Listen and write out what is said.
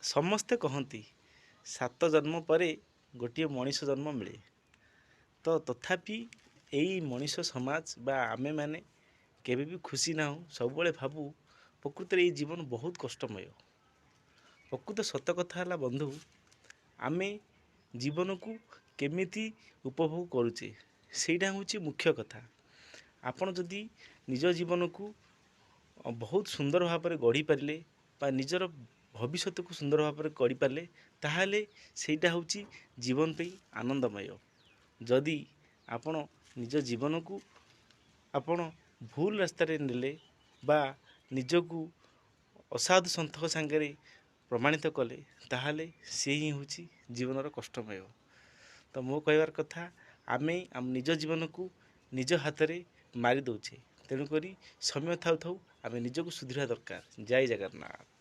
ସମସ୍ତେ କହନ୍ତି 7 ଜନ୍ମ ପରେ ଗୋଟିଏ ମଣିଷ ଜନ୍ମ ମିଳେ। ତ ତଥାପି ଏଇ ମଣିଷ ସମାଜ ବା ଆମେମାନେ କେବେ ବି ଖୁସି ନାହୁଁ। ସବୁବେଳେ ଭାବୁ ପ୍ରକୃତରେ ଏଇ ଜୀବନ ବହୁତ କଷ୍ଟମୟ। ପ୍ରକୃତ ସତ କଥା ହେଲା ବନ୍ଧୁ, ଆମେ ଜୀବନକୁ କେମିତି ଉପଭୋଗ କରୁଛେ ସେଇଟା ହେଉଛି ମୁଖ୍ୟ କଥା। ଆପଣ ଯଦି ନିଜ ଜୀବନକୁ ବହୁତ ସୁନ୍ଦର ଭାବରେ ଗଢ଼ିପାରିଲେ ବା ନିଜର ଭବିଷ୍ୟତକୁ ସୁନ୍ଦର ଭାବରେ କରିପାରିଲେ, ତାହେଲେ ସେଇଟା ହେଉଛି ଜୀବନ ପାଇଁ ଆନନ୍ଦମୟ। ଯଦି ଆପଣ ନିଜ ଜୀବନକୁ ଆପଣ ଭୁଲ ରାସ୍ତାରେ ନେଲେ ବା ନିଜକୁ ଅସାଧୁ ସନ୍ଥଙ୍କ ସାଙ୍ଗରେ ପ୍ରମାଣିତ କଲେ, ତାହେଲେ ସେ ହିଁ ହେଉଛି ଜୀବନର କଷ୍ଟମୟ। ତ ମୋ କହିବାର କଥା, ଆମେ ଆମ ନିଜ ଜୀବନକୁ ନିଜ ହାତରେ ମାରି ଦେଉଛେ। ତେଣୁକରି ସମୟ ଥାଉ ଥାଉ ଆମେ ନିଜକୁ ସୁଧରିବା ଦରକାର। ଜୟ ଜଗନ୍ନାଥ।